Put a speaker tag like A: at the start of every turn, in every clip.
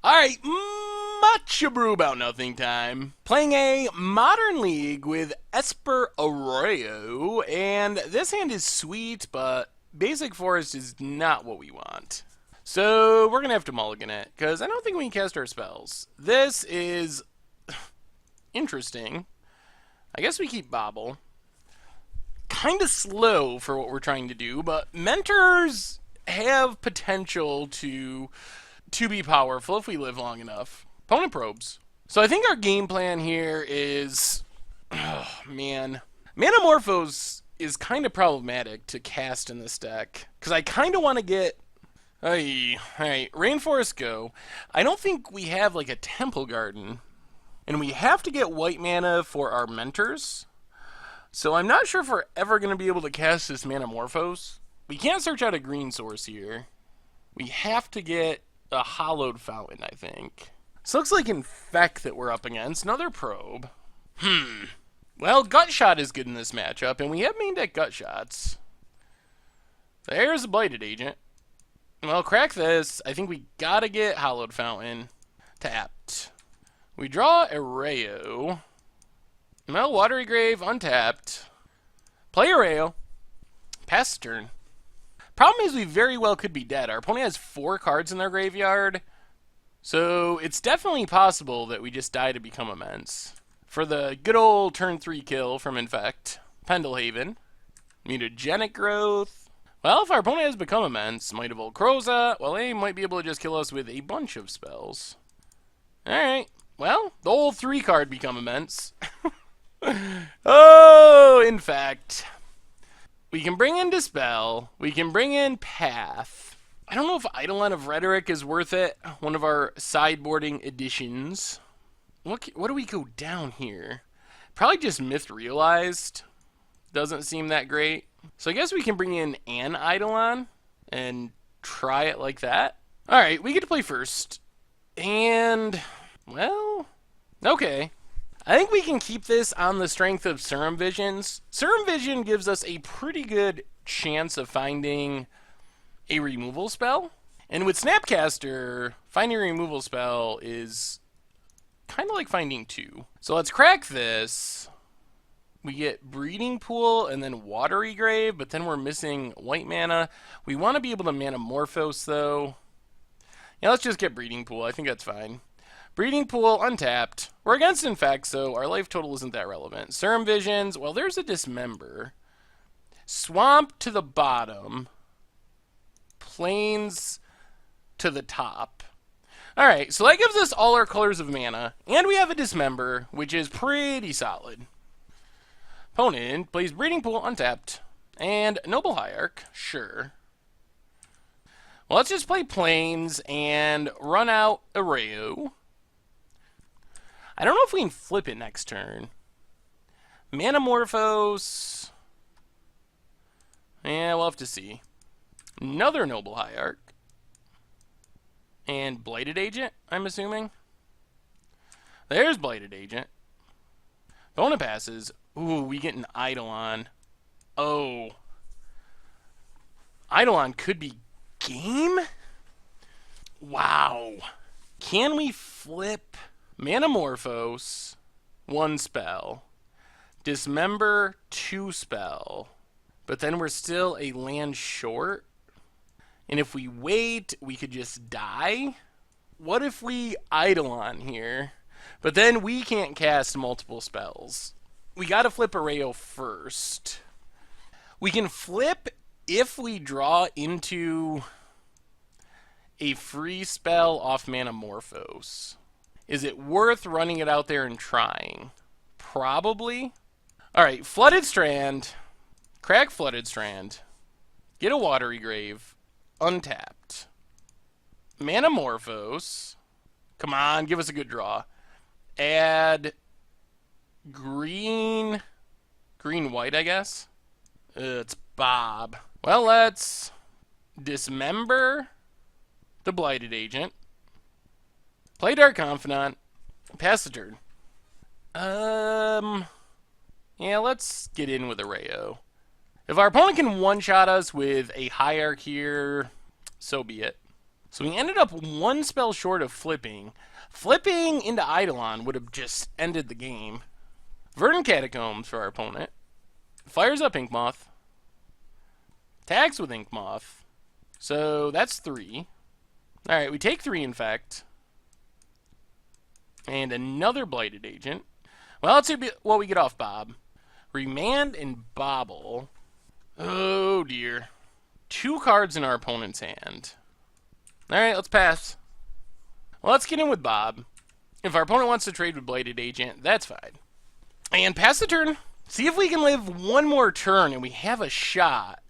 A: Alright, much Abrew about nothing time. Playing a modern league with Esper Erayo, and this hand is sweet, but basic forest is not what we want. So we're gonna have to mulligan it, because I don't think we can cast our spells. This is interesting. I guess we keep Bobble. Kind of slow for what we're trying to do, but mentors have potential to be powerful if we live long enough. Opponent probes. So I think our game plan here is, oh man, Manamorphose is kind of problematic to cast in this deck because I kind of want to get. Alright, Rainforest go. I don't think we have like a Temple Garden, and we have to get white mana for our mentors. So I'm not sure if we're ever going to be able to cast this Manamorphose. We can't search out a green source here. We have to get a hollowed fountain, I think. So looks like Infect that we're up against. Another probe. Well, Gut Shot is good in this matchup, and we have main deck Gut Shots. There's a Blighted Agent. Well, crack this. I think we gotta get hollowed fountain. Tapped. We draw Erayo. Well, Watery Grave, untapped. Play Erayo. Pass the turn. Problem is we very well could be dead. Our opponent has 4 cards in their graveyard. So it's definitely possible that we just die to become immense. For the good old turn 3 kill from Infect. Pendelhaven. Mutagenic Growth. Well, if our opponent has become immense, Might of Old Croza, well, they might be able to just kill us with a bunch of spells. Alright. Well, the old 3 card become immense. Oh, in fact, we can bring in Dispel. We can bring in Path. I don't know if Eidolon of Rhetoric is worth it. One of our sideboarding additions. What do we go down here? Probably just Myth Realized. Doesn't seem that great. So I guess we can bring in an Eidolon and try it like that. Alright, we get to play first. And, well, okay. I think we can keep this on the strength of Serum Visions. Serum Vision gives us a pretty good chance of finding a removal spell. And with Snapcaster, finding a removal spell is kind of like finding 2. So let's crack this. We get Breeding Pool and then Watery Grave, but then we're missing white mana. We want to be able to Manamorphose, though. Yeah, let's just get Breeding Pool. I think that's fine. Breeding Pool, untapped. We're against Infect, so our life total isn't that relevant. Serum Visions, well, there's a Dismember. Swamp to the bottom. Plains to the top. Alright, so that gives us all our colors of mana. And we have a Dismember, which is pretty solid. Opponent plays Breeding Pool, untapped. And Noble Hierarch, sure. Well, let's just play Plains and run out Erayo. I don't know if we can flip it next turn. Manamorphose. Yeah, we'll have to see. Another Noble Hierarch. And Blighted Agent, I'm assuming. There's Blighted Agent. Opponent passes. Ooh, we get an Eidolon. Oh. Eidolon could be game? Wow. Can we flip Manamorphose, 1 spell. Dismember, 2 spell. But then we're still a land short. And if we wait, we could just die. What if we Eidolon here? But then we can't cast multiple spells. We gotta flip Erayo first. We can flip if we draw into a free spell off Manamorphose. Is it worth running it out there and trying? Probably. Alright, Flooded Strand. Crack Flooded Strand. Get a Watery Grave. Untapped. Manamorphose. Come on, give us a good draw. Add green white, I guess. It's Bob. Well, let's Dismember the Blighted Agent. Play Dark Confidant. Pass the turn. Yeah, let's get in with Erayo. If our opponent can one-shot us with a Hierarch here, so be it. So we ended up one spell short of flipping. Flipping into Eidolon would have just ended the game. Verdant Catacombs for our opponent. Fires up Inkmoth. Tags with Inkmoth. So that's 3. Alright, we take 3 Infect. And another Blighted Agent. Well, let's see what we get off Bob. Remand and Bobble. Oh dear. 2 cards in our opponent's hand. Alright, let's pass. Well, let's get in with Bob. If our opponent wants to trade with Blighted Agent, that's fine. And pass the turn. See if we can live one more turn and we have a shot.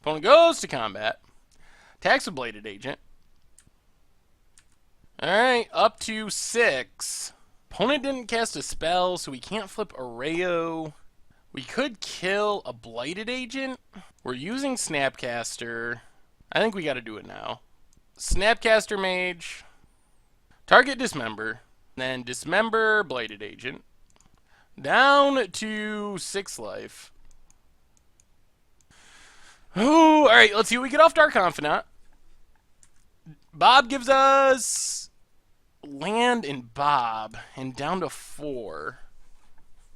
A: Opponent goes to combat. Attacks with Blighted Agent. Alright, up to 6. Opponent didn't cast a spell, so we can't flip Erayo. We could kill a Blighted Agent. We're using Snapcaster. I think we gotta do it now. Snapcaster Mage. Target Dismember. Then Dismember Blighted Agent. Down to 6 life. Oh, alright, let's see what we get off Dark Confidant. Bob gives us land and Bob, and down to 4.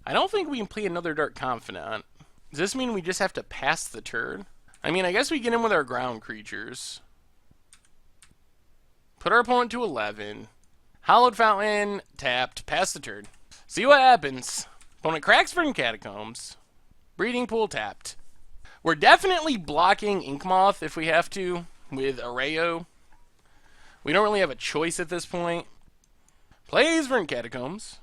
A: I don't think we can play another Dark Confidant. Does this mean we just have to pass the turn? I mean, I guess we get in with our ground creatures. Put our opponent to 11. Hallowed Fountain, tapped, pass the turn. See what happens. Opponent cracks Verdant Catacombs. Breeding Pool, tapped. We're definitely blocking Inkmoth if we have to with Erayo. We don't really have a choice at this point. Plays Verdant Catacombs.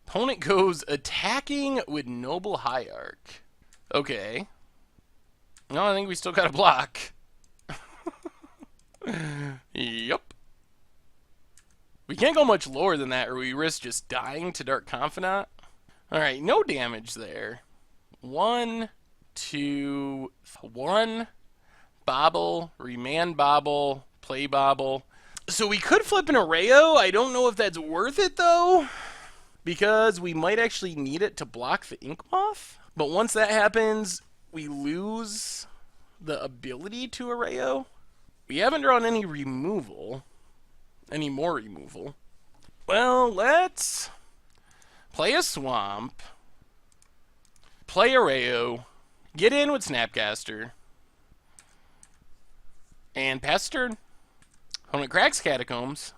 A: Opponent goes attacking with Noble Hierarch. Okay. No, I think we still got a block. Yup. We can't go much lower than that or we risk just dying to Dark Confidant. Alright, no damage there. 1, 2, 1. Bobble, remand Bobble, play Bobble. So we could flip an Erayo. I don't know if that's worth it though, because we might actually need it to block the Inkmoth. But once that happens, we lose the ability to Erayo. We haven't drawn any removal. Any more removal. Well, let's play a Swamp. Play Erayo. Get in with Snapcaster. And pass turn. Opponent cracks Catacombs.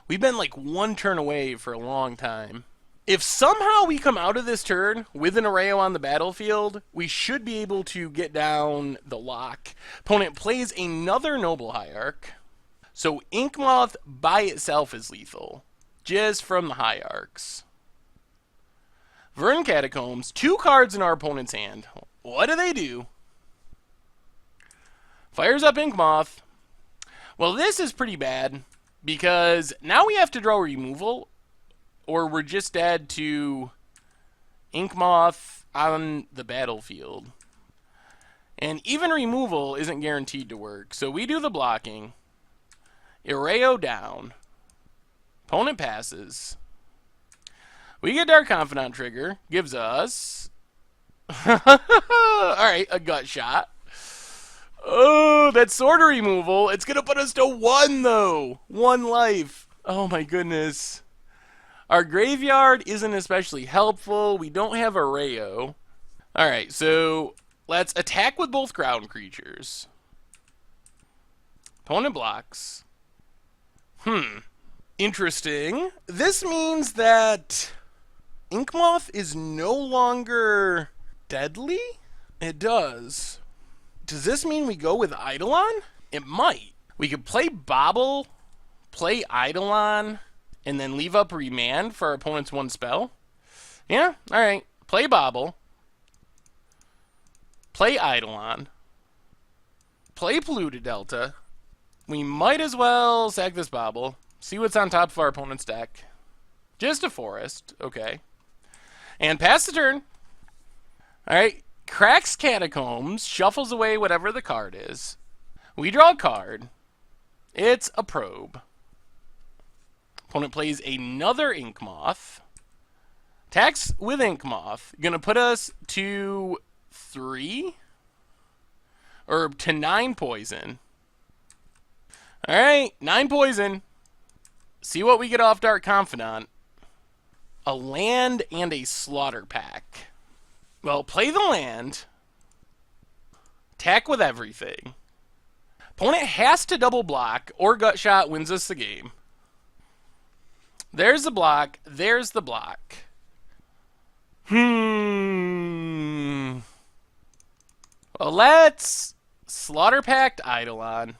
A: We've been like one turn away for a long time. If somehow we come out of this turn with an Erayo on the battlefield, we should be able to get down the lock. Opponent plays another Noble Hierarch. So Inkmoth by itself is lethal. Just from the Hierarchs. Verdant Catacombs, 2 cards in our opponent's hand. What do? Fires up Inkmoth. Well, this is pretty bad, because now we have to draw removal, or we're just dead to Inkmoth on the battlefield. And even removal isn't guaranteed to work, so we do the blocking. Erayo down. Opponent passes. We get Dark Confidant trigger. Gives us... Alright, a gut shot. Oh, that's sword removal. It's going to put us to 1, though. 1 life. Oh, my goodness. Our graveyard isn't especially helpful. We don't have Erayo. Alright, so let's attack with both ground creatures. Opponent blocks. Interesting. This means that Inkmoth is no longer deadly? It does. Does this mean we go with Eidolon? It might. We could play Bobble, play Eidolon, and then leave up Remand for our opponent's 1 spell. Yeah, alright. Play Bobble. Play Eidolon. Play Polluted Delta. We might as well sack this Bobble. See what's on top of our opponent's deck. Just a forest. Okay. And pass the turn. Alright. Cracks Catacombs. Shuffles away whatever the card is. We draw a card. It's a Probe. Opponent plays another Inkmoth. Attacks with Inkmoth. Gonna put us to 3. Or to 9 poison. Alright, 9 poison. See what we get off Dark Confidant. A land and a slaughter pack. Well, play the land. Attack with everything. Opponent has to double block, or gut shot wins us the game. There's the block. There's the block. Well, let's Slaughter Pact Eidolon.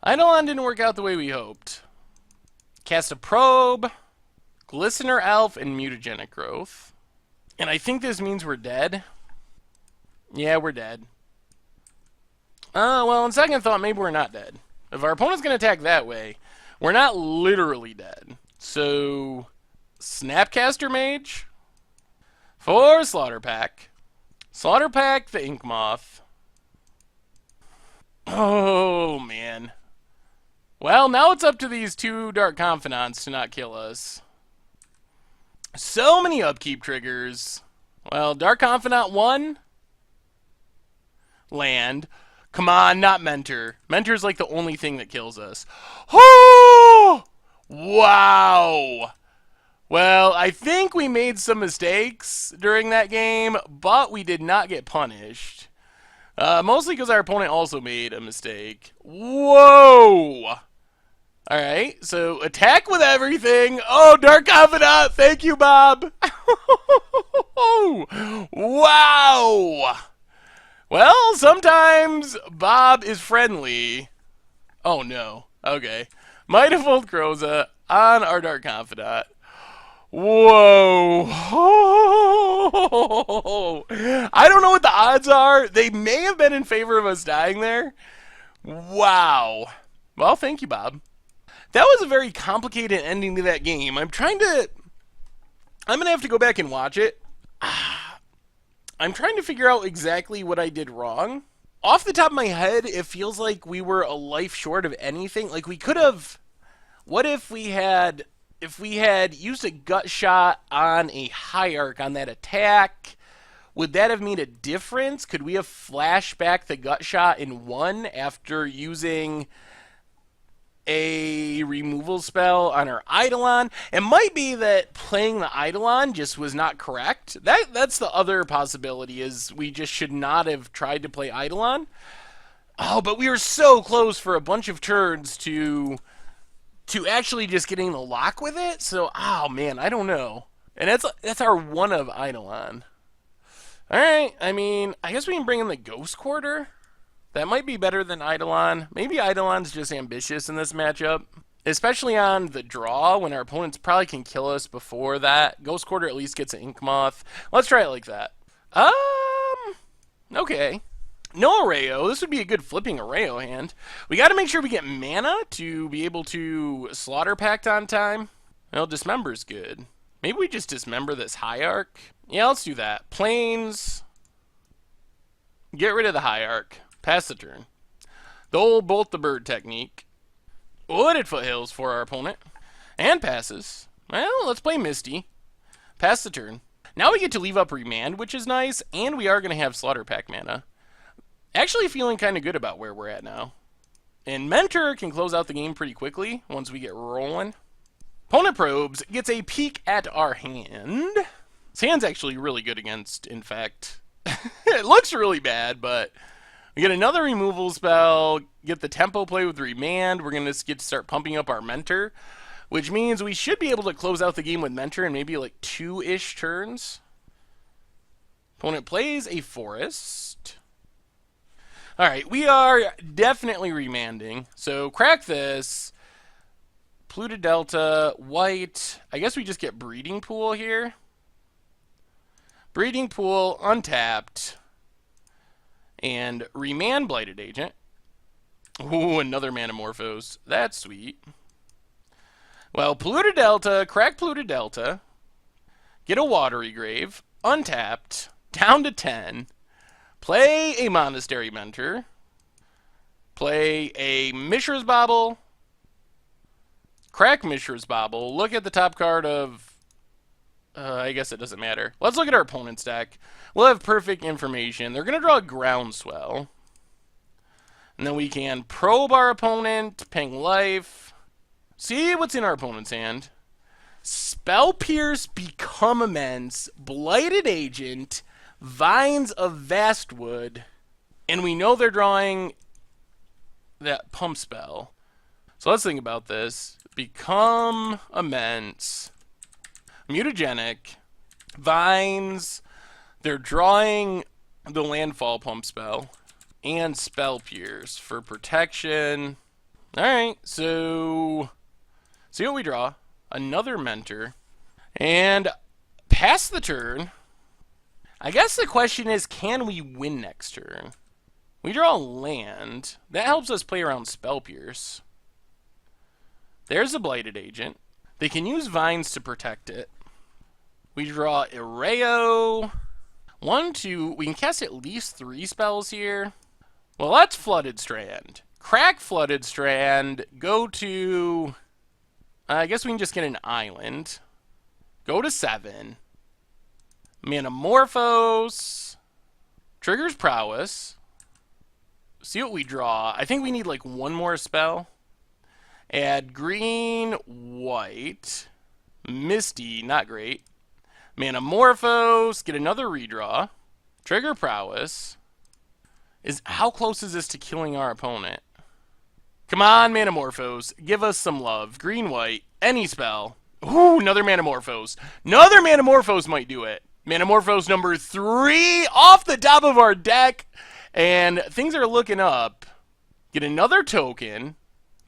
A: Eidolon didn't work out the way we hoped. Cast a Probe, Glistener Elf, and Mutagenic Growth. And I think this means we're dead. Yeah, we're dead. Well, on second thought, maybe we're not dead. If our opponent's going to attack that way, we're not literally dead. So, Snapcaster Mage for Slaughter Pack. Slaughter Pack the Ink Moth. Oh, man. Well, now it's up to these 2 Dark Confidants to not kill us. So many upkeep triggers. Well, Dark Confidant 1. Land. Come on, not Mentor. Mentor's like the only thing that kills us. Oh! Wow! Well, I think we made some mistakes during that game, but we did not get punished. Mostly because our opponent also made a mistake. Whoa! Alright, so attack with everything. Oh, Dark Confidant! Thank you, Bob! Wow! Well, sometimes Bob is friendly. Oh, no. Okay. Might have Old Croza on our Dark Confidant. Whoa. I don't know what the odds are. They may have been in favor of us dying there. Wow. Well, thank you, Bob. That was a very complicated ending to that game. I'm going to have to go back and watch it. I'm trying to figure out exactly what I did wrong. Off the top of my head, it feels like we were a life short of anything. Like, we could have... What if we had used a gut shot on a Hierarch on that attack? Would that have made a difference? Could we have flashed back the gut shot in 1 after using a removal spell on our Eidolon? It might be that playing the Eidolon just was not correct. That's the other possibility, is we just should not have tried to play Eidolon. Oh, but we were so close for a bunch of turns to actually just getting the lock with it. So, oh man, I don't know. And that's our 1 of Eidolon. Alright, I mean, I guess we can bring in the Ghost Quarter. That might be better than Eidolon. Maybe Eidolon's just ambitious in this matchup. Especially on the draw, when our opponents probably can kill us before that. Ghost Quarter at least gets an Ink Moth. Let's try it like that. Okay. No Erayo. This would be a good flipping Erayo hand. We got to make sure we get mana to be able to Slaughter Pact on time. Well, Dismember's good. Maybe we just Dismember this Hierarch. Yeah, let's do that. Plains. Get rid of the Hierarch. Pass the turn. The old Bolt the Bird technique. Wooded Foothills for our opponent. And passes. Well, let's play Misty. Pass the turn. Now we get to leave up Remand, which is nice, and we are going to have Slaughter Pact mana. Actually feeling kind of good about where we're at now. And Mentor can close out the game pretty quickly once we get rolling. Opponent probes, gets a peek at our hand. This hand's actually really good against Infect. It looks really bad, but we get another removal spell, get the tempo play with Remand. We're going to get to start pumping up our Mentor, which means we should be able to close out the game with Mentor in maybe like 2-ish turns. Opponent plays a Forest. Alright, we are definitely remanding. So crack this. Pluto Delta, white. I guess we just get Breeding Pool here. Breeding Pool, untapped. And remand Blighted Agent. Ooh, another Manamorphose. That's sweet. Well, Pluto Delta, crack Pluto Delta. Get a Watery Grave, untapped, down to 10. Play a Monastery Mentor. Play a Mishra's Bauble. Crack Mishra's Bauble. Look at the top card of... I guess it doesn't matter. Let's look at our opponent's deck. We'll have perfect information. They're going to draw a Groundswell. And then we can probe our opponent, ping life, see what's in our opponent's hand. Spell Pierce, Become Immense, Blighted Agent, Vines of Vastwood, and we know they're drawing that pump spell. So let's think about this. Become Immense, Mutagenic, Vines, they're drawing the Landfall pump spell, and Spell Pierce for protection. Alright, so see what we draw. Another Mentor. And pass the turn. I guess the question is, can we win next turn? We draw a land. That helps us play around Spell Pierce. There's a Blighted Agent. They can use Vines to protect it. We draw Erayo. 1, 2. We can cast at least 3 spells here. Well, that's Flooded Strand. Crack Flooded Strand. Go to... I guess we can just get an island. Go to 7. Manamorphose. Triggers Prowess. See what we draw. I think we need like one more spell. Add green, white. Misty, not great. Manamorphose. Get another redraw. Trigger Prowess. How close is this to killing our opponent? Come on, Manamorphose. Give us some love. Green, white. Any spell. Ooh, another Manamorphose. Another Manamorphose might do it. Manamorphose number 3 off the top of our deck. And things are looking up. Get another token.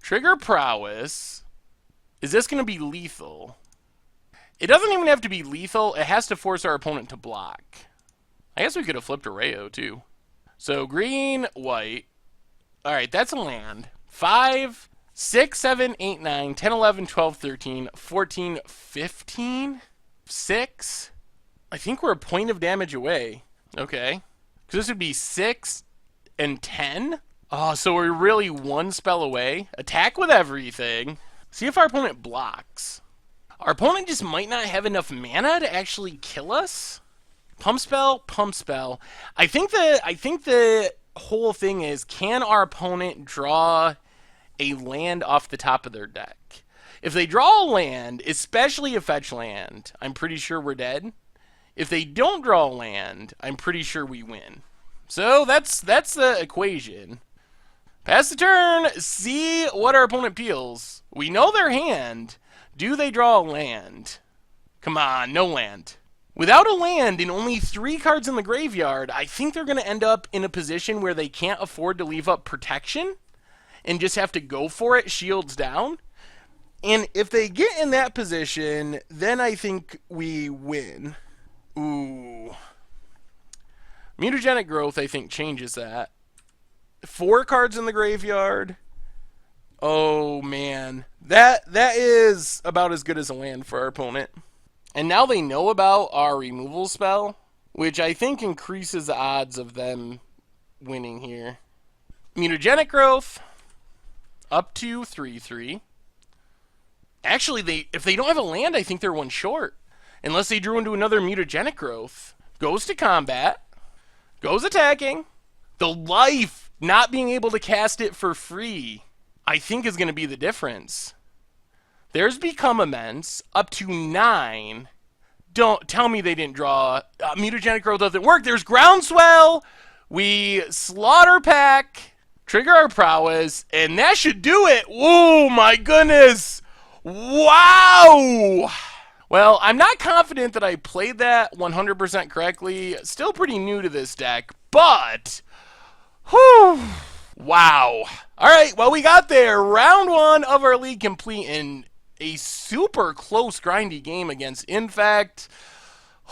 A: Trigger Prowess. Is this going to be lethal? It doesn't even have to be lethal. It has to force our opponent to block. I guess we could have flipped Erayo too. So green, white. Alright, that's a land. 5, 6, 7, 8, 9, 10, 11, 12, 13, 14, 15, 6. I think we're a point of damage away. Okay. Because this would be 6 and 10. Oh, so we're really one spell away. Attack with everything. See if our opponent blocks. Our opponent just might not have enough mana to actually kill us. Pump spell, pump spell. I think the whole thing is, can our opponent draw a land off the top of their deck? If they draw a land, especially a fetch land, I'm pretty sure we're dead. If they don't draw a land, I'm pretty sure we win. So that's the equation. Pass the turn, see what our opponent peels. We know their hand. Do they draw a land? Come on, no land. Without a land and only 3 cards in the graveyard, I think they're going to end up in a position where they can't afford to leave up protection and just have to go for it, shields down. And if they get in that position, then I think we win. Ooh. Mutagenic Growth, I think, changes that. 4 cards in the graveyard. Oh, man. That is about as good as a land for our opponent. And now they know about our removal spell, which I think increases the odds of them winning here. Mutagenic Growth, up to 3/3. Actually, if they don't have a land, I think they're one short. Unless they drew into another Mutagenic Growth. Goes to combat. Goes attacking. The life, not being able to cast it for free, I think is going to be the difference. There's Become Immense, up to 9. Don't tell me they didn't draw. Mutagenic Growth doesn't work. There's Groundswell. We Slaughter Pack, trigger our Prowess, and that should do it. Oh my goodness. Wow. Well, I'm not confident that I played that 100% correctly. Still pretty new to this deck, but whew, wow. All right, well, we got there. Round 1 of our league complete in a super close, grindy game against Infect.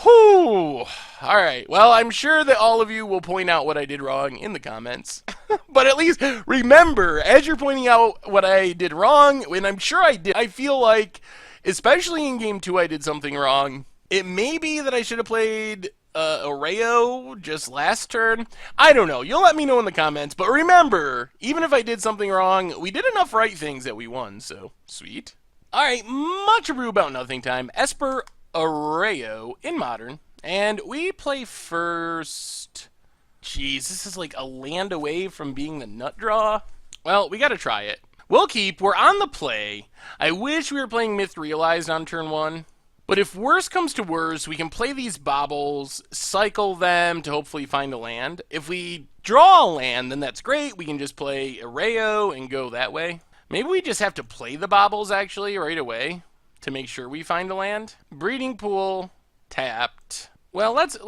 A: Whew. All right, well, I'm sure that all of you will point out what I did wrong in the comments. But at least remember, as you're pointing out what I did wrong, and I'm sure I did, I feel like, especially in Game 2, I did something wrong. It may be that I should have played Erayo just last turn. I don't know. You'll let me know in the comments. But remember, even if I did something wrong, we did enough right things that we won. So, sweet. Alright, much Abrew about nothing time. Esper, Erayo in Modern. And we play first Jeez, this is like a land away from being the nut draw. Well, we gotta try it. We'll keep. We're on the play. I wish we were playing Myth Realized on turn 1. But if worse comes to worse, we can play these baubles, cycle them to hopefully find a land. If we draw a land, then that's great. We can just play Erayo and go that way. Maybe we just have to play the baubles actually right away to make sure we find a land. Breeding pool, tapped. Well, let's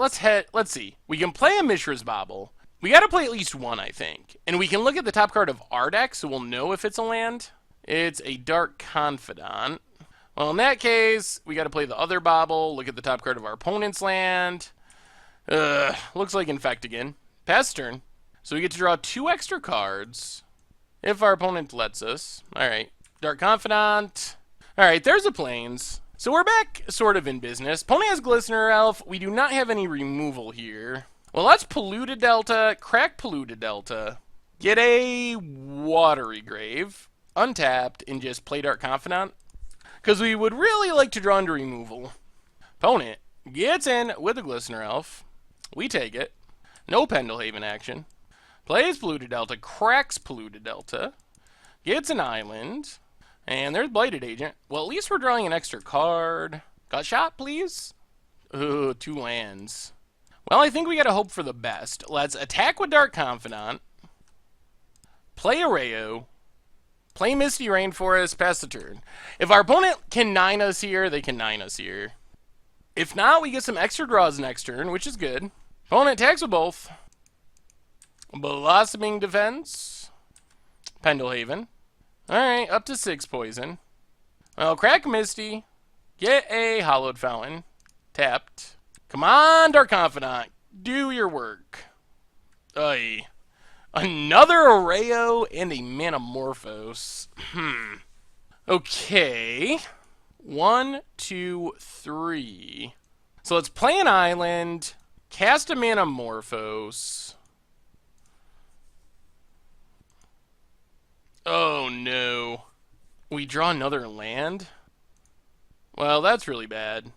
A: see. We can play a Mishra's Bauble. We gotta play at least one, I think. And we can look at the top card of our deck so we'll know if it's a land. It's a Dark Confidant. Well, in that case, we got to play the other bauble, look at the top card of our opponent's land. Looks like Infect again. Pass turn. So we get to draw 2 extra cards if our opponent lets us. Alright, Dark Confidant. Alright, there's the plains. So we're back sort of in business. Opponent has Glistener Elf. We do not have any removal here. Well, let's Polluted Delta, crack Polluted Delta, get a Watery Grave, untapped, and just play Dark Confidant. Because we would really like to draw into removal. Opponent gets in with a Glistener Elf. We take it. No Pendelhaven action. Plays Polluted Delta, cracks Polluted Delta. Gets an island. And there's Blighted Agent. Well, at least we're drawing an extra card. Got shot, please? Ooh, 2 lands. Well, I think we gotta hope for the best. Let's attack with Dark Confidant. Play Erayo. Play Misty Rainforest, pass the turn. If our opponent can 9 us here, they can 9 us here. If not, we get some extra draws next turn, which is good. Opponent attacks with both. Blossoming Defense. Pendelhaven. Alright, up to 6 poison. Well, crack Misty. Get a Hallowed Fountain. Tapped. Come on, Dark Confidant. Do your work. Aye. Another Erayo and a Manamorphose. Okay. 1, 2, 3. So let's play an island, cast a Manamorphose. Oh no. We draw another land? Well, that's really bad.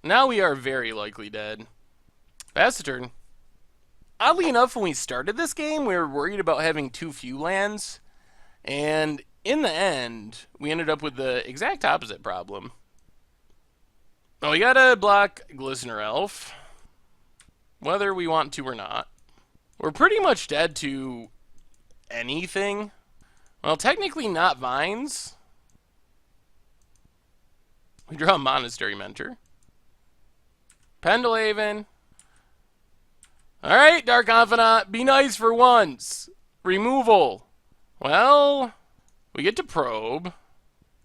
A: Now we are very likely dead. Pass the turn. Oddly enough, when we started this game, we were worried about having too few lands. And in the end, we ended up with the exact opposite problem. Oh, we gotta block Glistener Elf, whether we want to or not. We're pretty much dead to anything. Well, technically not Vines. We draw a Monastery Mentor. Pendelhaven. Alright, Dark Confidant, be nice for once. Removal. Well, we get to probe.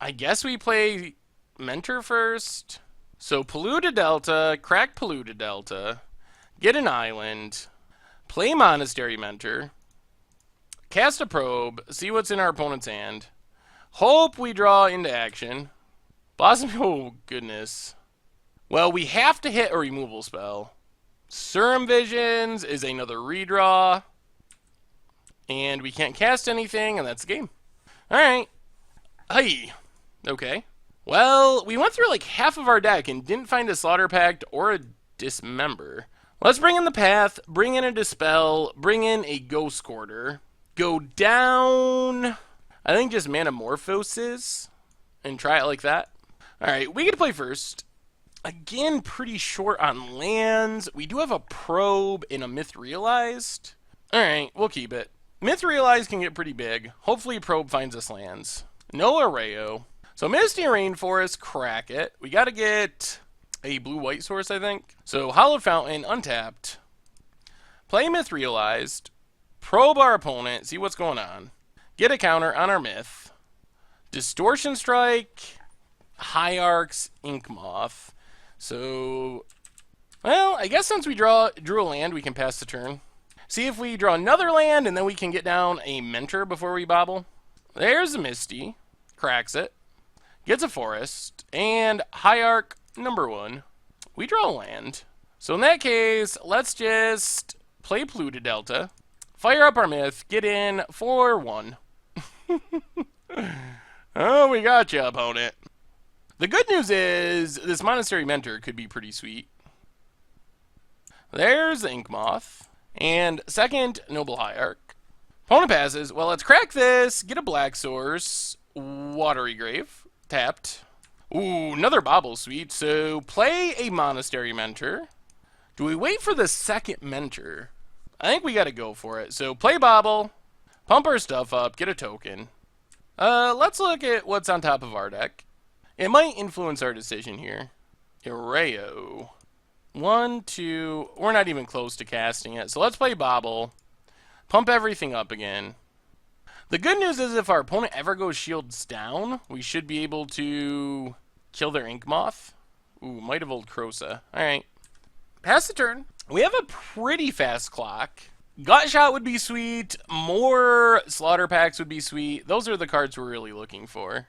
A: I guess we play Mentor first. So Polluted Delta, crack Polluted Delta, get an island, play Monastery Mentor, cast a probe, see what's in our opponent's hand, hope we draw into action. Blossom, oh goodness. Well, we have to hit a removal spell. Serum Visions is another redraw. And we can't cast anything, and that's the game. Alright. Hey. Okay. Well, we went through like half of our deck and didn't find a Slaughter Pact or a Dismember. Let's bring in the Path, bring in a Dispel, bring in a Ghost Quarter. Go down, I think just Manamorphoses, and try it like that. Alright, we get to play first. Again, pretty short on lands. We do have a Probe and a Myth Realized. Alright, we'll keep it. Myth Realized can get pretty big. Hopefully Probe finds us lands. No Erayo. So Misty Rainforest, crack it. We gotta get a blue-white source, I think. So Hallowed Fountain, untapped. Play Myth Realized. Probe our opponent, see what's going on. Get a counter on our Myth. Distortion Strike, Hierarch's Inkmoth. So, well, I guess since we drew a land, we can pass the turn. See if we draw another land, and then we can get down a Mentor before we bobble. There's a Misty. Cracks it. Gets a Forest. And Hierarch number 1. We draw a land. So in that case, let's just play Polluted Delta. Fire up our Myth. Get in for 1. Oh, we got you, opponent. The good news is this Monastery Mentor could be pretty sweet. There's the Ink Moth. And second, Noble Hierarch. Opponent passes. Well, let's crack this. Get a black source. Watery Grave. Tapped. Ooh, another Bauble Suite. So play a Monastery Mentor. Do we wait for the second Mentor? I think we got to go for it. So play Bauble. Pump our stuff up. Get a token. Let's look at what's on top of our deck. It might influence our decision here. Erayo. 1, 2. We're not even close to casting it. So let's play Bauble. Pump everything up again. The good news is if our opponent ever goes shields down, we should be able to kill their Ink Moth. Ooh, Might of Old Krosa. Alright. Pass the turn. We have a pretty fast clock. Gut Shot would be sweet. More Slaughter Packs would be sweet. Those are the cards we're really looking for.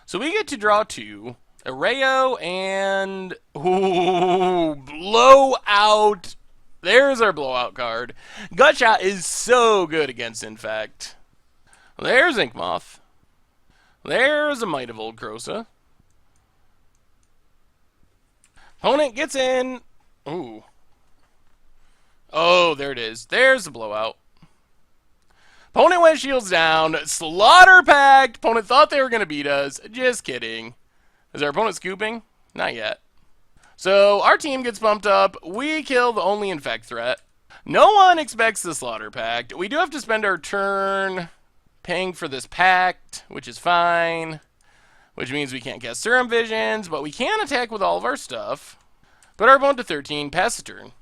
A: So we get to draw 2. Erayo and... Ooh, Blowout. There's our blowout card. Gut Shot is so good against Infect. There's Ink Moth. There's a Might of Old Krosa. Opponent gets in. Ooh. Oh, there it is. There's the blowout. Opponent went shields down. Slaughter Pact. Opponent thought they were going to beat us. Just kidding. Is our opponent scooping? Not yet. So our team gets bumped up. We kill the only Infect threat. No one expects the Slaughter Pact. We do have to spend our turn paying for this pact, which is fine. Which means we can't cast Serum Visions, but we can attack with all of our stuff. Put our opponent to 13. Pass the turn.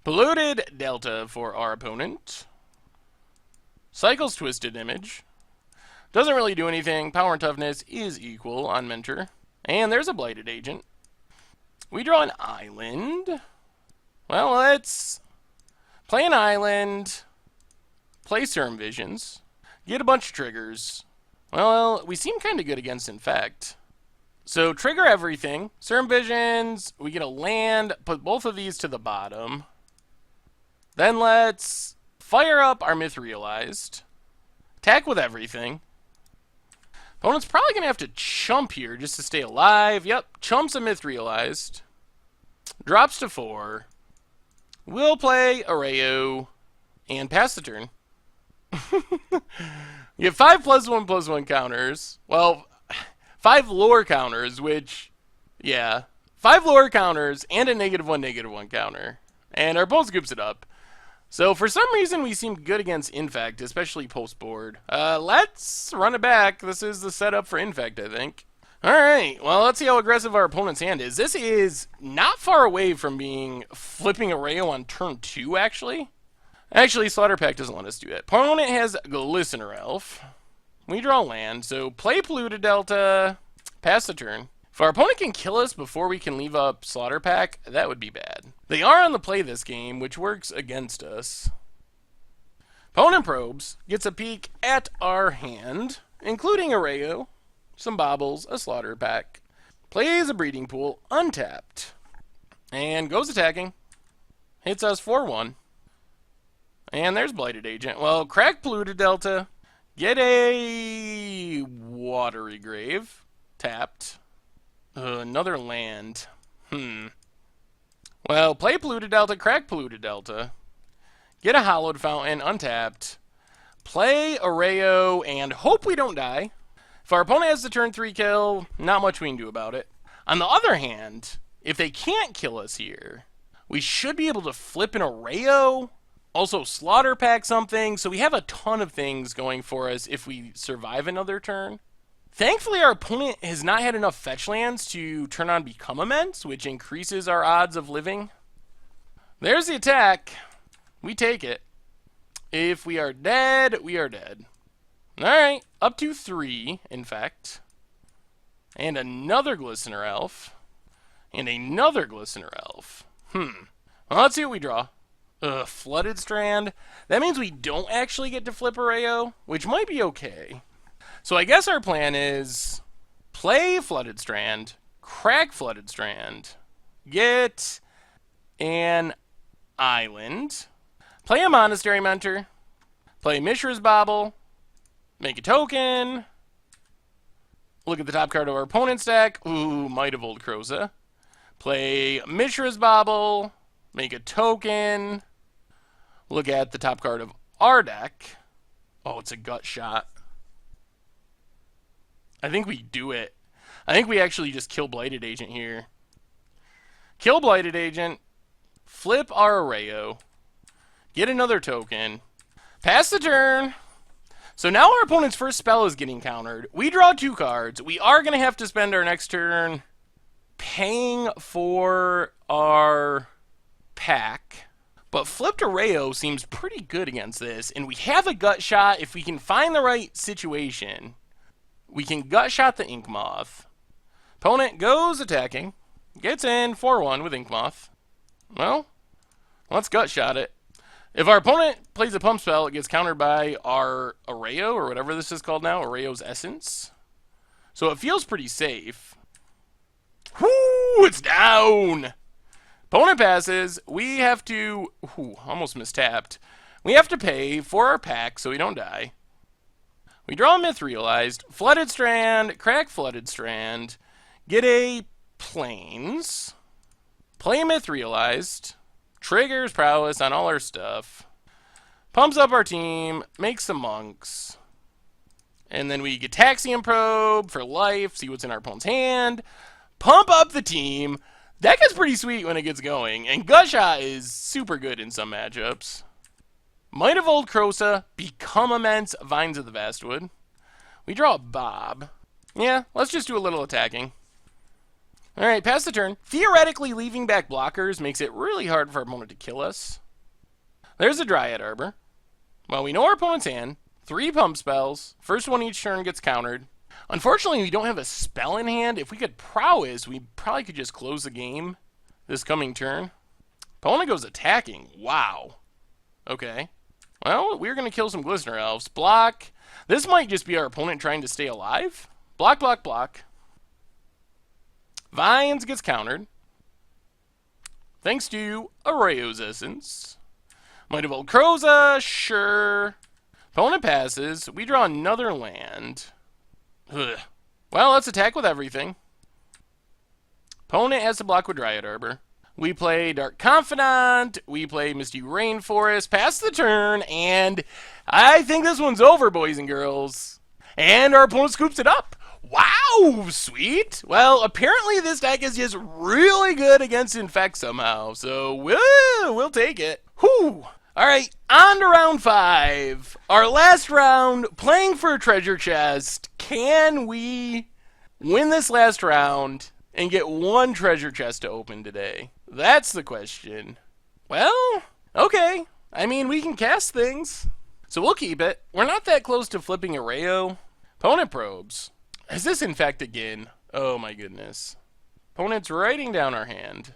A: Polluted Delta for our opponent. Cycles Twisted Image. Doesn't really do anything. Power and Toughness is equal on Mentor. And there's a Blighted Agent. We draw an island. Well, let's play an island. Play Serum Visions. Get a bunch of triggers. Well, we seem kind of good against Infect. So trigger everything. Serum Visions. We get a land. Put both of these to the bottom. Then let's fire up our Mythrealized. Attack with everything. Opponent's probably going to have to chump here just to stay alive. Yep, chumps a Mythrealized. Drops to 4. We'll play Erayo and pass the turn. You have 5+1/+1 counters. Well, 5 lore counters, which, yeah. 5 lore counters and a -1/-1 counter. And our opponent scoops it up. So for some reason we seem good against Infect, especially post-board. Let's run it back. This is the setup for Infect, I think. Alright, well let's see how aggressive our opponent's hand is. This is not far away from being flipping Erayo on turn 2, actually. Actually, Slaughter Pact doesn't let us do it. Opponent has Glistener Elf. We draw land, so play Polluted Delta, pass the turn. If our opponent can kill us before we can leave up Slaughter Pack, that would be bad. They are on the play this game, which works against us. Opponent probes, gets a peek at our hand, including Erayo, some baubles, a Slaughter Pack. Plays a Breeding Pool, untapped. And goes attacking. Hits us 4-1. And there's Blighted Agent. Well, crack Polluted Delta. Get a Watery Grave. Tapped. Another land. Well, play Polluted Delta, crack Polluted Delta. Get a Hallowed Fountain, untapped. Play Erayo, and hope we don't die. If our opponent has the turn 3 kill, not much we can do about it. On the other hand, if they can't kill us here, we should be able to flip an Erayo, also Slaughter Pack something, so we have a ton of things going for us if we survive another turn. Thankfully, our opponent has not had enough fetch lands to turn on Become Immense, which increases our odds of living. There's the attack. We take it. If we are dead, we are dead. Alright, up to 3, in fact. And another Glistener Elf. And another Glistener Elf. Well, let's see what we draw. Flooded Strand. That means we don't actually get to flip Erayo, which might be okay. So I guess our plan is play Flooded Strand, crack Flooded Strand, get an island, play a Monastery Mentor, play Mishra's Bauble, make a token, look at the top card of our opponent's deck, ooh, Might of Old Krosa, play Mishra's Bauble, Make a token. Look at the top card of our deck. Oh, it's a gut shot. I think we do it. I think we actually just kill Blighted Agent here. Kill Blighted Agent. Flip our Erayo. Get another token. Pass the turn. So now our opponent's first spell is getting countered. We draw 2 cards. We are going to have to spend our next turn paying for our pack. But flipped Erayo seems pretty good against this. And we have a gut shot if we can find the right situation. We can gut shot the Ink Moth. Opponent goes attacking. Gets in 4-1 with Ink Moth. Well, let's gut shot it. If our opponent plays a pump spell, it gets countered by our Erayo, or whatever this is called now, Erayo's Essence. So it feels pretty safe. Whoo, it's down! Opponent passes. We have to... Ooh, almost mistapped. We have to pay for our pack so we don't die. We draw a Myth-Realized, Flooded Strand, crack Flooded Strand, get a Plains, play a Myth-Realized, triggers Prowess on all our stuff, pumps up our team, makes some monks, and then we get Taxium Probe for life, see what's in our opponent's hand, pump up the team. That gets pretty sweet when it gets going, and Gutshot is super good in some matchups. Might of Old Krosa, become immense, Vines of the Vastwood. We draw a Bob. Yeah, let's just do a little attacking. Alright, pass the turn. Theoretically, leaving back blockers makes it really hard for our opponent to kill us. There's a Dryad Arbor. Well, we know our opponent's hand. 3 pump spells. First one each turn gets countered. Unfortunately, we don't have a spell in hand. If we could Prowess, we probably could just close the game this coming turn. Opponent goes attacking. Wow. Okay. Well, we're going to kill some Glistener Elves. Block. This might just be our opponent trying to stay alive. Block, block, block. Vines gets countered. Thanks to Erayo's Essence. Might of Old Krosa, sure. Opponent passes. We draw another land. Ugh. Well, let's attack with everything. Opponent has to block with Dryad Arbor. We play Dark Confidant. We play Misty Rainforest. Pass the turn, and I think this one's over, boys and girls. And our opponent scoops it up. Wow, sweet. Well, apparently this deck is just really good against Infect somehow, so we'll take it. Whew. All right, on to round 5. Our last round, playing for a treasure chest. Can we win this last round and get 1 treasure chest to open today? That's the question. Well, okay. I mean, we can cast things, so we'll keep it. We're not that close to flipping Erayo. Opponent probes. Is this Infect again? Oh my goodness. Opponent's writing down our hand.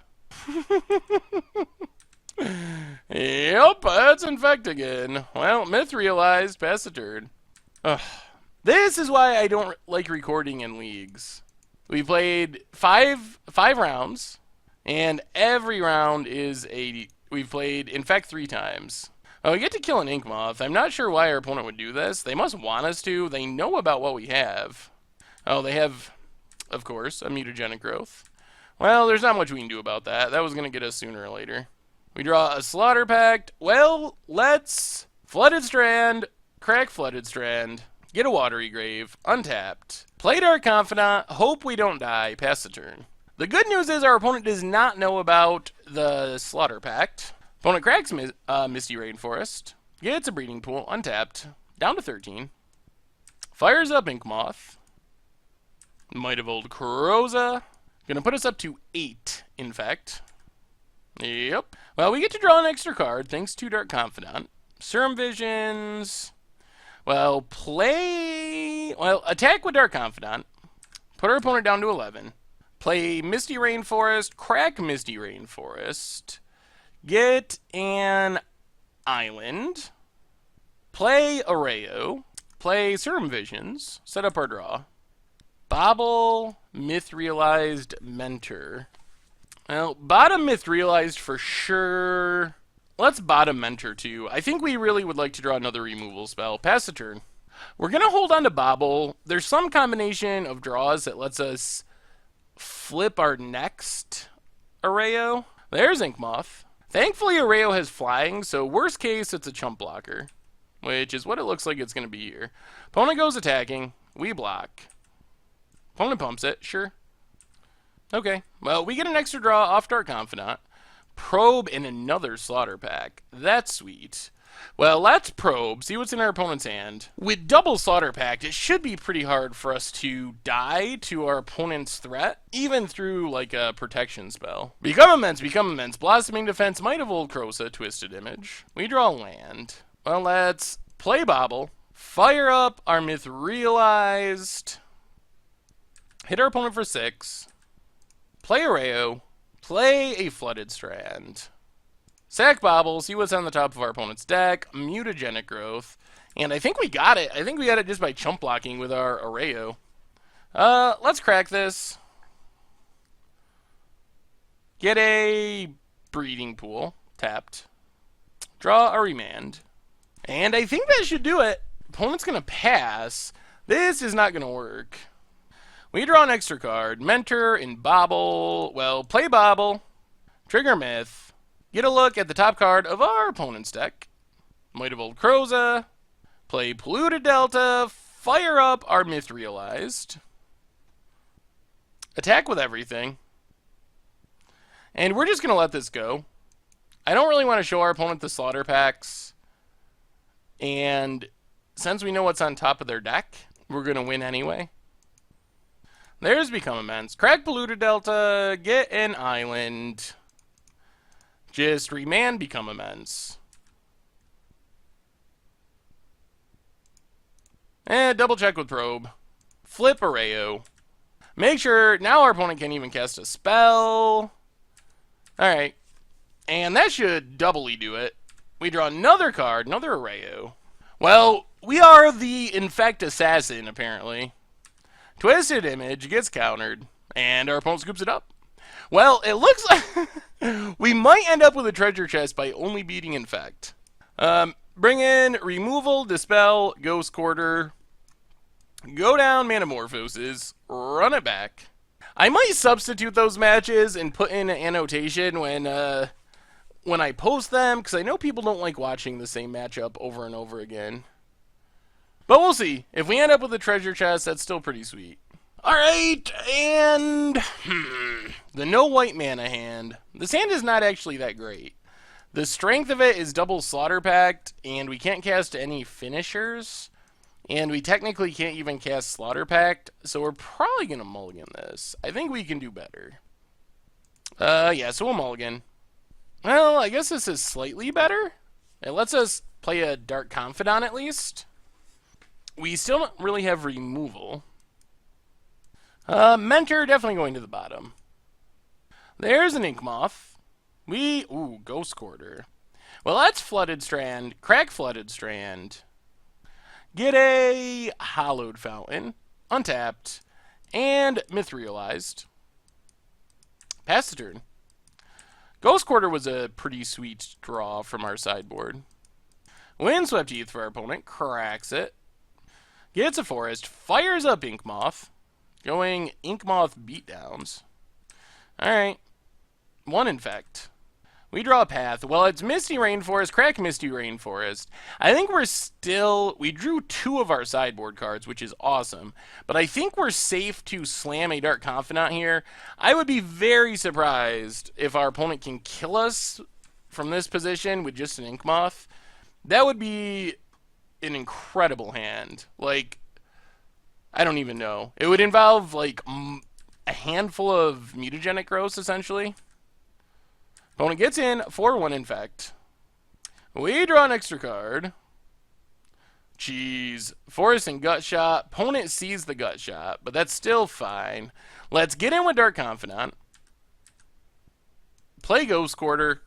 A: Yep, that's Infect again. Well, Myth Realized, pass the turn. Ugh. This is why I don't like recording in leagues. We played five rounds, and every round is we've played Infect 3 times. Oh, we get to kill an Ink Moth. I'm not sure why our opponent would do this. They must want us to. They know about what we have. Oh, they have, of course, a mutagenic growth. Well, there's not much we can do about that. That was going to get us sooner or later. We draw a Slaughter Pact. Well, let's Flooded Strand, crack Flooded Strand, get a Watery Grave, untapped. Play Dark Confidant, hope we don't die, pass the turn. The good news is our opponent does not know about the Slaughter Pact. Opponent cracks Misty Rainforest, gets a Breeding Pool, untapped, down to 13. Fires up Ink Moth. Might of Old Krosa. Gonna put us up to 8, in fact. Yep. Well, we get to draw an extra card, thanks to Dark Confidant. Serum Visions. Well, attack with Dark Confidant. Put our opponent down to 11. Play Misty Rainforest, crack Misty Rainforest. Get an Island. Play Erayo. Play Serum Visions. Set up our draw. Bobble, Myth Realized, Mentor. Well, bottom Myth Realized for sure. Let's bottom Mentor too. I think we really would like to draw another removal spell. Pass the turn. We're going to hold on to Bobble. There's some combination of draws that lets us flip our next Erayo. There's Ink Moth. Thankfully, Erayo has flying, so worst case, it's a chump blocker, which is what it looks like it's going to be here. Opponent goes attacking. We block. Opponent pumps it. Sure. Okay. Well, we get an extra draw off Dark Confidant. Probe in another Slaughter Pack. That's sweet. Well, let's probe, see what's in our opponent's hand. With double Slaughter Pact, it should be pretty hard for us to die to our opponent's threat, even through, like, a protection spell. Become Immense, Become Immense. Blossoming Defense, Might of Old Krosa, Twisted Image. We draw land. Well, let's play Bobble. Fire up our Myth Realized. Hit our opponent for 6. Play Erayo. Play a Flooded Strand. Sack Bobble, see what's on the top of our opponent's deck, Mutagenic Growth, and I think we got it. I think we got it just by chump blocking with our Erayo. Let's crack this. Get a Breeding Pool, tapped. Draw a Remand. And I think that should do it. Opponent's going to pass. This is not going to work. We draw an extra card, Mentor and Bobble. Well, play Bobble, trigger Myth. Get a look at the top card of our opponent's deck. Might of Old Krosa. Play Polluted Delta. Fire up our Myth Realized. Attack with everything. And we're just going to let this go. I don't really want to show our opponent the Slaughter Packs. And since we know what's on top of their deck, we're going to win anyway. There's Become Immense. Crack Polluted Delta. Get an island. Just remand, Become Immense. And double check with Probe. Flip Erayo. Make sure now our opponent can't even cast a spell. Alright. And that should doubly do it. We draw another card, another Erayo. Well, we are the Infect Assassin, apparently. Twisted Image gets countered. And our opponent scoops it up. Well, it looks like we might end up with a treasure chest by only beating Infect. Bring in Removal, Dispel, Ghost Quarter, go down Manamorphoses, run it back. I might substitute those matches and put in an annotation when I post them, because I know people don't like watching the same matchup over and over again. But we'll see. If we end up with a treasure chest, that's still pretty sweet. Alright, and the no white mana hand. This hand is not actually that great. The strength of it is double Slaughter Pact, and we can't cast any finishers, and we technically can't even cast Slaughter Pact, so we're probably going to mulligan this. I think we can do better. Yeah, so we'll mulligan. Well, I guess this is slightly better. It lets us play a Dark Confidant at least. We still don't really have removal. Mentor, definitely going to the bottom. There's an Ink Moth. Ooh, Ghost Quarter. Well, that's Flooded Strand. Crack Flooded Strand. Get a Hallowed Fountain. Untapped. And Myth Realized. Pass the turn. Ghost Quarter was a pretty sweet draw from our sideboard. Windswept Heath for our opponent. Cracks it. Gets a forest. Fires up Ink Moth. Going Ink Moth Beatdowns. Alright. One Infect. We draw a path. Well, it's Misty Rainforest, Crack Misty Rainforest. I think we drew 2 of our sideboard cards, which is awesome. But I think we're safe to slam a Dark Confidant here. I would be very surprised if our opponent can kill us from this position with just an Ink Moth. That would be an incredible hand. Like, I don't even know. It would involve, like, a handful of Mutagenic Growths, essentially. Opponent gets in for 1 Infect. We draw an extra card. Jeez. Forest and Gut Shot. Opponent sees the Gut Shot, but that's still fine. Let's get in with Dark Confidant. Play Ghost Quarter.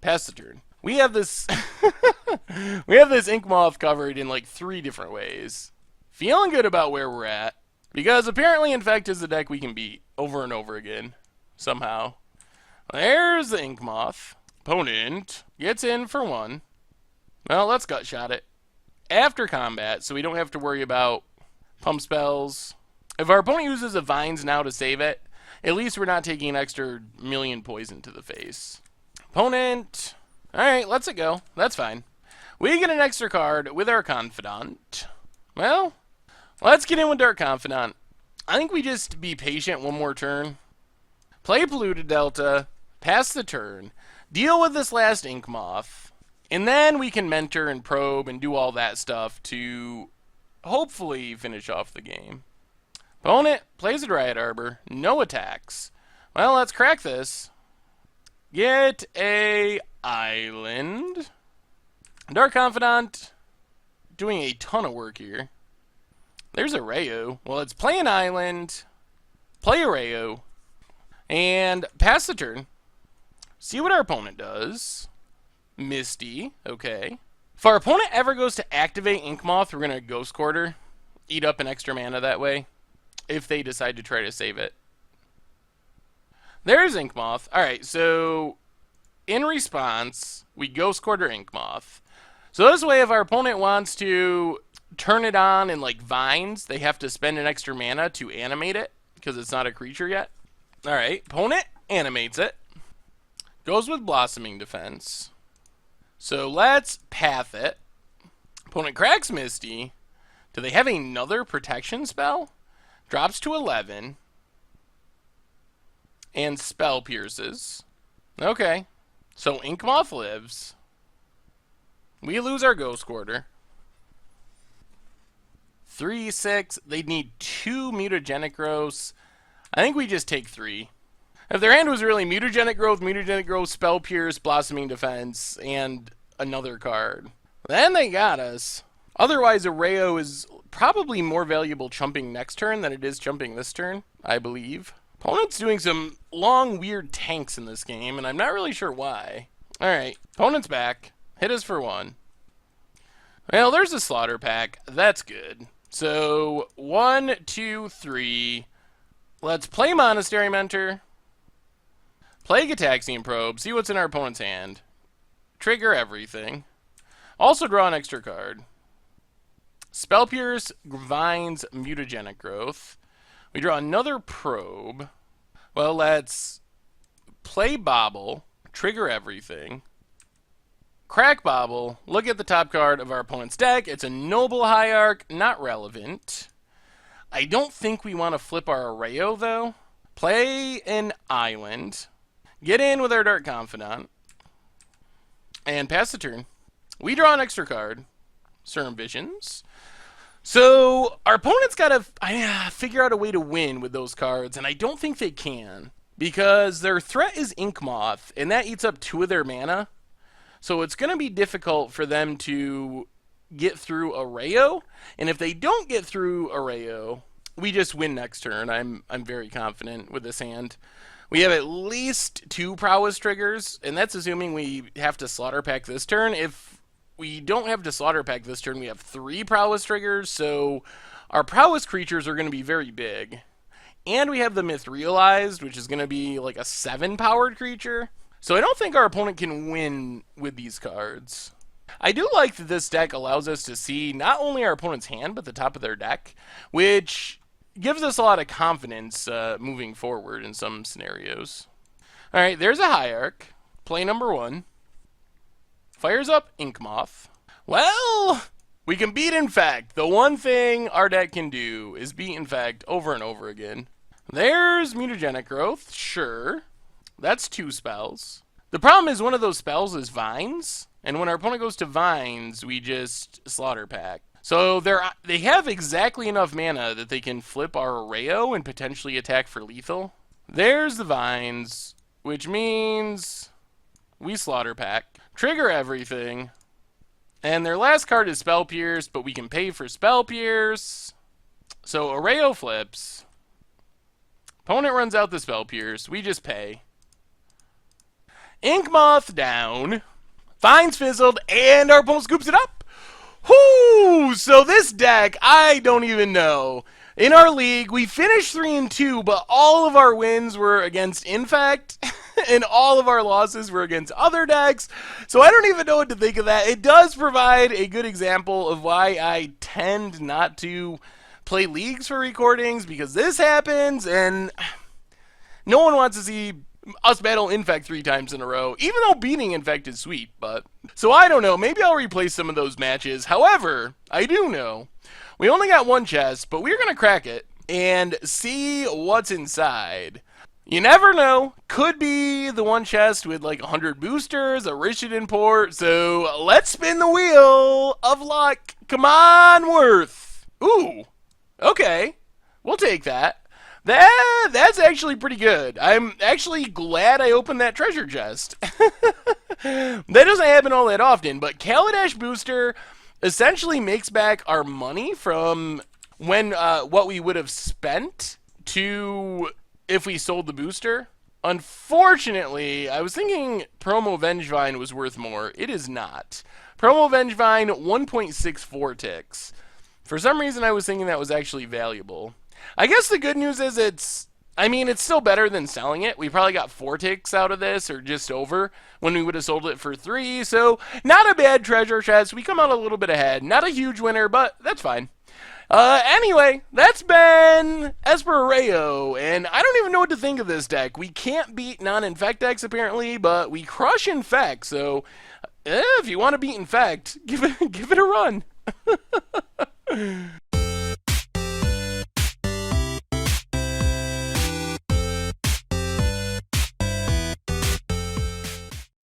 A: Pass the turn. We have this we have this Ink Moth covered in like 3 different ways. Feeling good about where we're at, because apparently Infect is the deck we can beat over and over again somehow. There's the Ink Moth. Opponent gets in for 1. Well, let's Gut Shot it after combat, so we don't have to worry about pump spells. If our opponent uses a Vines now to save it, at least we're not taking an extra million poison to the face. Opponent. Alright, let's it go. That's fine. We get an extra card with our Confidant. Well, let's get in with our Confidant. I think we just be patient one more turn. Play Polluted Delta. Pass the turn. Deal with this last Ink Moth. And then we can mentor and probe and do all that stuff to hopefully finish off the game. Opponent plays a Dryad Arbor. No attacks. Well, let's crack this. Get a island. Dark Confidant doing a ton of work here. There's Erayo. Well, it's play an island, play Erayo, and pass the turn. See what our opponent does. Misty, okay. If our opponent ever goes to activate Ink Moth, we're going to Ghost Quarter. Eat up an extra mana that way, if they decide to try to save it. There's Ink Moth. Alright, so in response, we Ghost Quarter Ink Moth. So this way, if our opponent wants to turn it on in like vines, they have to spend an extra mana to animate it, because it's not a creature yet. Alright, opponent animates it. Goes with Blossoming Defense. So let's path it. Opponent cracks Misty. Do they have another protection spell? Drops to 11. And Spell Pierces. Okay. So Ink Moth lives. We lose our Ghost Quarter. 3, 6. They'd need 2 Mutagenic Growths. I think we just take 3. If their hand was really Mutagenic Growth, Spell Pierce, Blossoming Defense, and another card, then they got us. Otherwise, Erayo is probably more valuable chumping next turn than it is chumping this turn, I believe. Opponent's doing some long, weird tanks in this game, and I'm not really sure why. Alright, opponent's back. Hit us for 1. Well, there's a Slaughter Pack. That's good. So, 1, 2, 3. Let's play Monastery Mentor. Play Gataxian Probe, see what's in our opponent's hand. Trigger everything. Also draw an extra card. Spell Pierce, Vines, Mutagenic Growth. We draw another Probe. Well, let's play Bobble, trigger everything. Crack Bobble, look at the top card of our opponent's deck. It's a Noble Hierarch, not relevant. I don't think we want to flip our Erayo, though. Play an Island. Get in with our Dark Confidant. And pass the turn. We draw an extra card. Serum Visions. So, our opponent's got to figure out a way to win with those cards, and I don't think they can. Because their threat is Ink Moth, and that eats up 2 of their mana. So it's going to be difficult for them to get through Erayo. And if they don't get through Erayo, we just win next turn. I'm very confident with this hand. We have at least 2 prowess triggers, and that's assuming we have to Slaughter Pack this turn. If we don't have to Slaughter Pack this turn, we have 3 prowess triggers, so our prowess creatures are going to be very big. And we have the Myth Realized, which is going to be like a 7-powered creature. So I don't think our opponent can win with these cards. I do like that this deck allows us to see not only our opponent's hand, but the top of their deck, which gives us a lot of confidence moving forward in some scenarios. Alright, there's a Hierarch. Play number 1. Fires up Ink Moth. Well, we can beat Infect. The one thing our deck can do is beat Infect over and over again. There's Mutagenic Growth, sure. That's 2 spells. The problem is one of those spells is Vines, and when our opponent goes to Vines, we just Slaughter Pack. So they have exactly enough mana that they can flip our Erayo and potentially attack for lethal. There's the Vines, which means we Slaughter Pack, trigger everything, and their last card is Spell Pierce, but we can pay for Spell Pierce. So Erayo flips. Opponent runs out the Spell Pierce. We just pay. Ink Moth down. Vines fizzled, and our opponent scoops it up. Whoo! So this deck, I don't even know. In our league, we finished 3-2, but all of our wins were against Infect, and all of our losses were against other decks. So I don't even know what to think of that. It does provide a good example of why I tend not to play leagues for recordings, because this happens, and no one wants to see us battle Infect 3 times in a row, even though beating Infect is sweet, but... So I don't know, maybe I'll replay some of those matches. However, I do know, we only got one chest, but we're gonna crack it and see what's inside. You never know. Could be the one chest with like 100 boosters, a Rishidan port. So let's spin the wheel of luck. Come on, Worth. Ooh. Okay. We'll take that. That's actually pretty good. I'm actually glad I opened that treasure chest. That doesn't happen all that often, but Kaladesh booster essentially makes back our money from when what we would have spent to if we sold the booster. Unfortunately, I was thinking Promo Vengevine was worth more. It is not. Promo Vengevine, 1.64 ticks. For some reason, I was thinking that was actually valuable. I guess the good news is it's still better than selling it. We probably got 4 ticks out of this, or just over, when we would have sold it for 3. So, not a bad treasure chest. We come out a little bit ahead. Not a huge winner, but that's fine. Anyway, that's been Esper Erayo, and I don't even know what to think of this deck. We can't beat non-Infect decks, apparently, but we crush Infect, so if you want to beat Infect, give it a run.